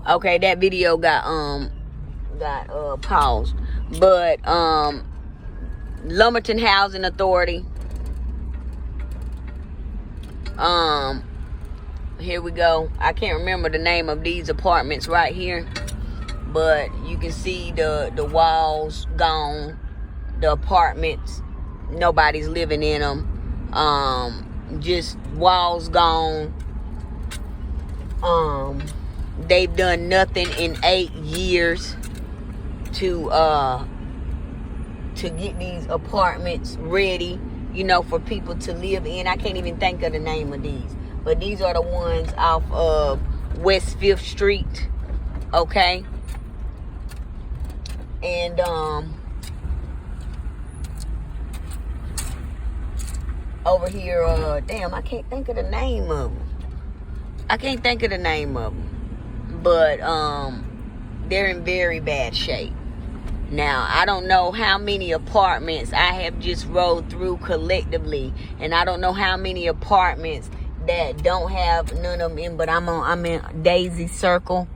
Okay, that video got paused. But Lumberton Housing Authority. Here we go. I can't remember the name of these apartments right here, but you can see the walls gone, the apartments, nobody's living in them, just walls gone. They've done nothing in 8 years to get these apartments ready, you know, for people to live in. I can't even think of the name of these, but these are the ones off of West 5th Street, okay? And over here, damn, I can't think of the name of them. But they're in very bad shape. Now, I don't know how many apartments I have just rolled through collectively, and I don't know how many apartments that don't have none of them in, but I'm in Daisy Circle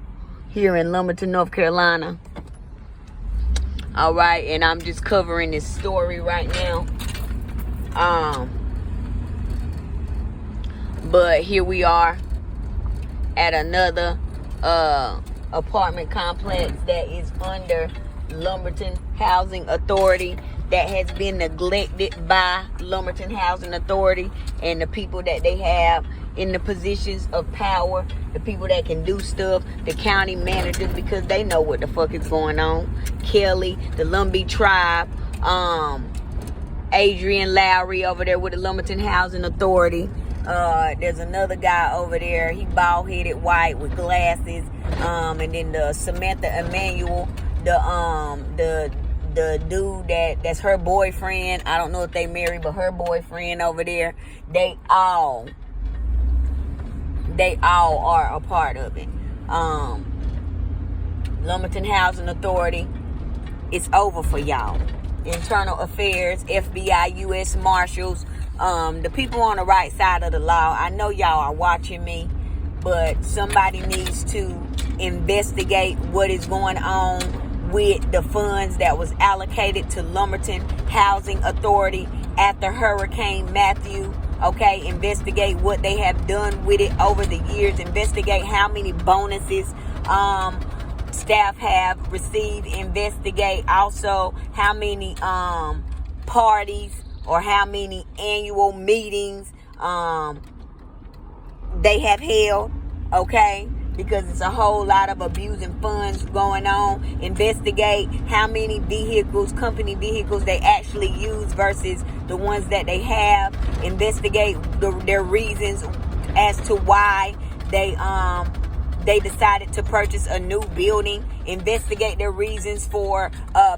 here in Lumberton, North Carolina. All right, and I'm just covering this story right now. But here we are at another apartment complex that is under Lumberton Housing Authority, that has been neglected by Lumberton Housing Authority and the people that they have in the positions of power, the people that can do stuff, the county managers, because they know what the fuck is going on. Kelly, the Lumbee tribe, Adrian Lowry over there with the Lumberton Housing Authority. There's another guy over there. He bald-headed, white with glasses. And then the Samantha Emanuel, the dude that's her boyfriend. I don't know if they married, but her boyfriend over there. They all are a part of it. Lumberton Housing Authority, it's over for y'all. Internal Affairs, FBI, U.S. Marshals, the people on the right side of the law. I know y'all are watching me, but somebody needs to investigate what is going on with the funds that was allocated to Lumberton Housing Authority after Hurricane Matthew. Okay, investigate what they have done with it over the years. Investigate how many bonuses staff have received. Investigate also how many parties or how many annual meetings they have held. Okay, because it's a whole lot of abusing funds going on. Investigate how many vehicles, company vehicles, they actually use versus the ones that they have. Investigate their reasons as to why they decided to purchase a new building. Investigate their reasons for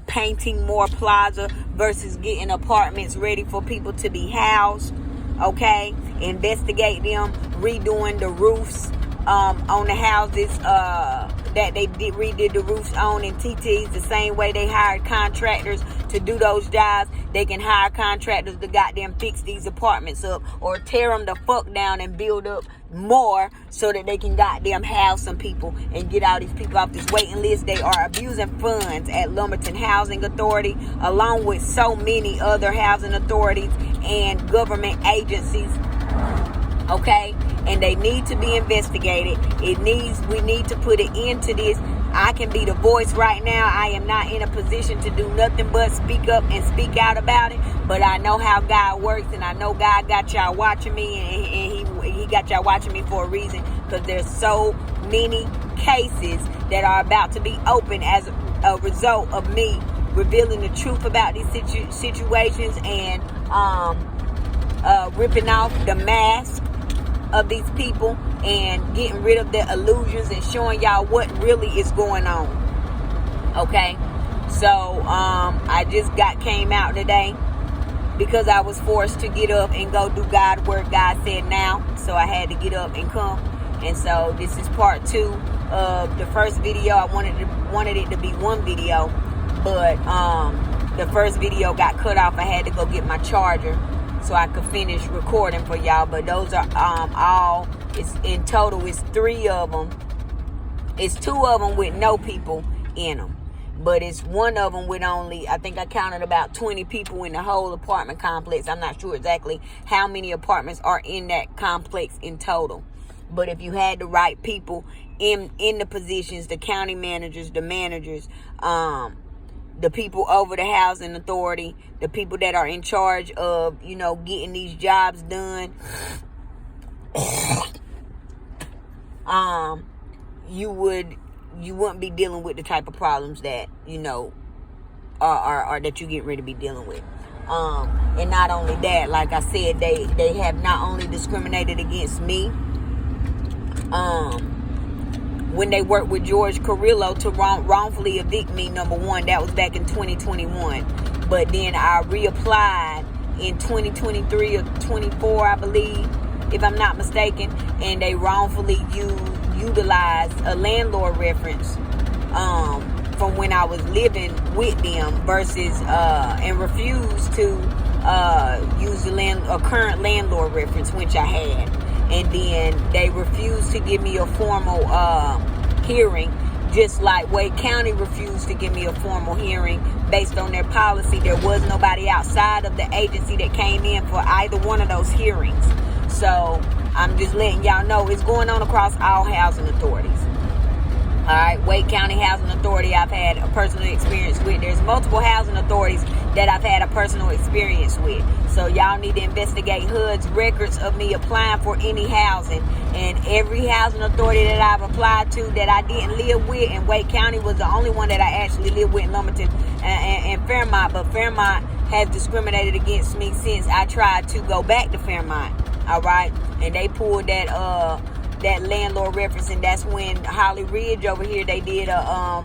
painting more plaza versus getting apartments ready for people to be housed. Okay, investigate them redoing the roofs on the houses that they redid the roofs on in TTs, the same way they hired contractors to do those jobs. They can hire contractors to goddamn fix these apartments up or tear them the fuck down and build up more so that they can goddamn house some people and get all these people off this waiting list. They are abusing funds at Lumberton Housing Authority, along with so many other housing authorities and government agencies. Okay, and they need to be investigated. We need to put an end to this. I can be the voice right now. I am not in a position to do nothing but speak up and speak out about it. But I know how God works, and I know God got y'all watching me, and he got y'all watching me for a reason, because there's so many cases that are about to be opened as a result of me revealing the truth about these situations and ripping off the mask of these people and getting rid of the illusions and showing y'all what really is going on. Okay, so I just came out today because I was forced to get up and go do God work. God said now, so I had to get up and come. And so this is part 2 of the first video. I wanted it to be one video, but the first video got cut off. I had to go get my charger so I could finish recording for y'all. But those are all, it's in total, it's 3 of them It's 2 of them with no people in them. But it's 1 of them with only, I think I counted about 20 people in the whole apartment complex. I'm not sure exactly how many apartments are in that complex in total. But if you had the right people in the positions, the county managers, the managers, the people over the housing authority, the people that are in charge of, getting these jobs done, you wouldn't be dealing with the type of problems that, are that you get ready to be dealing with. And not only that, like I said, they have not only discriminated against me, when they worked with George Carrillo to wrongfully evict me, number one, that was back in 2021. But then I reapplied in 2023 or 24, I believe, if I'm not mistaken, and they wrongfully utilized a landlord reference from when I was living with them versus and refused to use a current landlord reference, which I had. And then they refused to give me a formal hearing, just like Wake County refused to give me a formal hearing based on their policy. There was nobody outside of the agency that came in for either one of those hearings. So I'm just letting y'all know it's going on across all housing authorities. All right, Wake County Housing Authority I've had a personal experience with. There's multiple housing authorities that I've had a personal experience with. So y'all need to investigate HUD's records of me applying for any housing. And every housing authority that I've applied to that I didn't live with, and Wake County was the only one that I actually lived with in Lumberton and Fairmont. But Fairmont has discriminated against me since I tried to go back to Fairmont. All right, and they pulled that landlord reference, and that's when Holly Ridge over here, they did a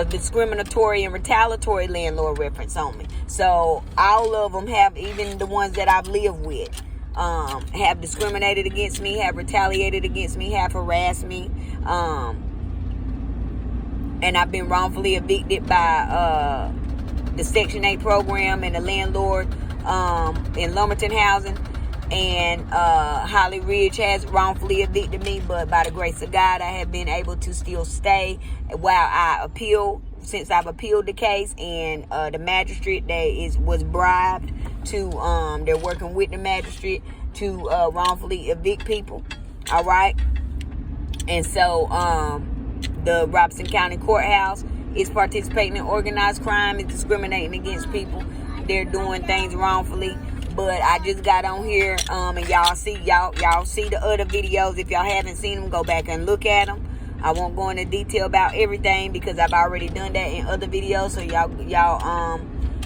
discriminatory and retaliatory landlord reference on me. So all of them have, even the ones that I've lived with, have discriminated against me, have retaliated against me, have harassed me, and I've been wrongfully evicted by the Section 8 program and the landlord in Lumberton housing. And Holly Ridge has wrongfully evicted me, but by the grace of God, I have been able to still stay while I appeal. Since I've appealed the case, and the magistrate was bribed to, they're working with the magistrate to wrongfully evict people. All right, and so the Robeson County Courthouse is participating in organized crime, is discriminating against people. They're doing things wrongfully. But I just got on here, and y'all see the other videos. If y'all haven't seen them, go back and look at them. I won't go into detail about everything because I've already done that in other videos. So y'all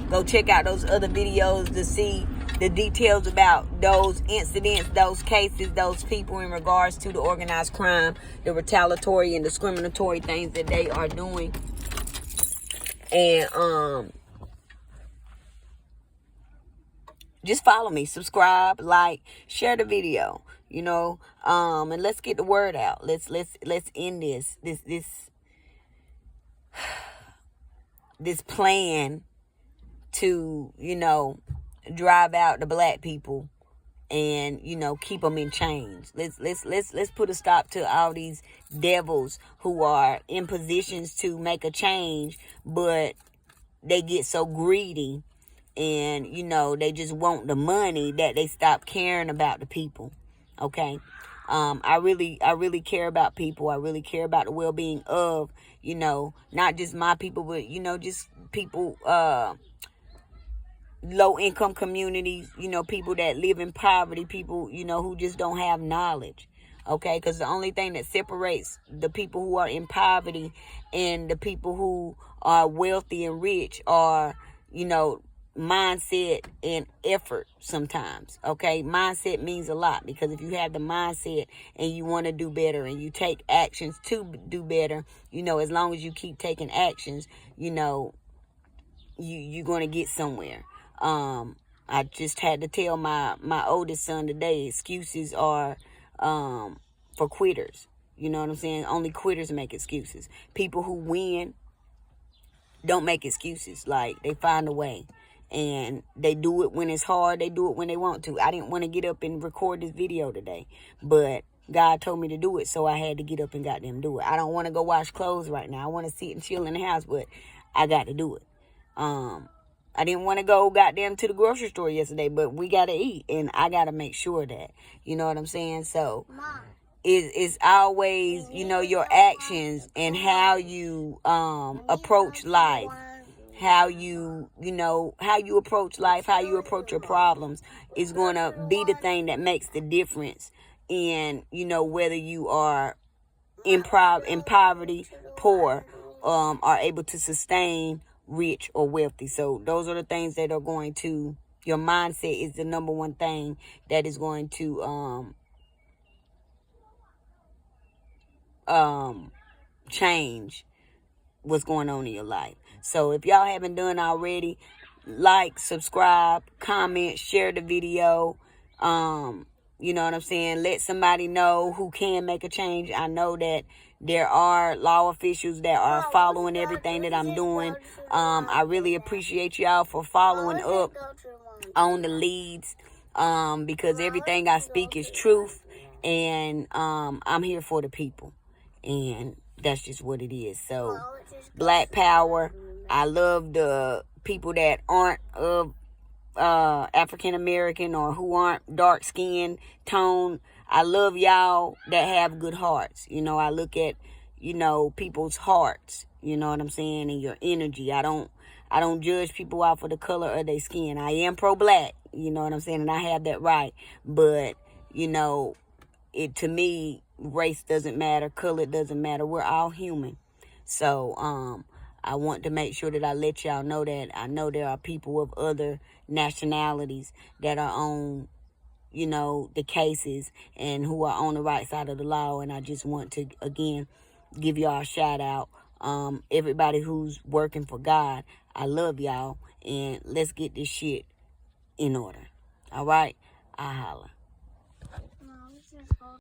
go check out those other videos to see the details about those incidents, those cases, those people in regards to the organized crime, the retaliatory and discriminatory things that they are doing. And just follow me, subscribe, like, share the video, and let's get the word out. Let's end this plan to, drive out the black people and, keep them in chains. Let's put a stop to all these devils who are in positions to make a change, but they get so greedy. And, they just want the money that they stop caring about the people. Okay. I really care about people. I really care about the well-being of, not just my people, but, just people, low-income communities, people that live in poverty, people, who just don't have knowledge. Okay. Because the only thing that separates the people who are in poverty and the people who are wealthy and rich are, mindset and effort sometimes. Okay, mindset means a lot, because if you have the mindset and you want to do better and you take actions to do better, as long as you keep taking actions, you're going to get somewhere. I just had to tell my oldest son today, excuses are for quitters. You know what I'm saying? Only quitters make excuses. People who win don't make excuses. Like, they find a way. And they do it when it's hard. They do it when they want to. I didn't want to get up and record this video today. But God told me to do it, so I had to get up and goddamn do it. I don't want to go wash clothes right now. I want to sit and chill in the house, but I got to do it. I didn't want to go goddamn to the grocery store yesterday, but we got to eat, and I got to make sure that, you know what I'm saying? So it's always, you know, your actions and how you approach life. How you approach life, how you approach your problems is going to be the thing that makes the difference in, you know, whether you are in poverty, poor, are able to sustain, rich or wealthy. So those are the things that are going to, your mindset is the number one thing that is going to change what's going on in your life. So if y'all haven't done already, like, subscribe, comment, share the video. You know what I'm saying? Let somebody know who can make a change. I know that there are law officials that are following everything that I'm doing. I really appreciate y'all for following up on the leads, because everything I speak is truth, and I'm here for the people, and that's just what it is. So Black Power. I love the people that aren't of African American or who aren't dark skin tone. I love y'all that have good hearts. You know, I look at, you know, people's hearts, you know what I'm saying, and your energy. I don't judge people out for the color of their skin. I am pro-black, you know what I'm saying, and I have that right. But, you know, it, to me, race doesn't matter, color doesn't matter. We're all human. So, I want to make sure that I let y'all know that I know there are people of other nationalities that are on, you know, the cases and who are on the right side of the law. And I just want to, again, give y'all a shout out. Everybody who's working for God, I love y'all. And let's get this shit in order. All right? I holla.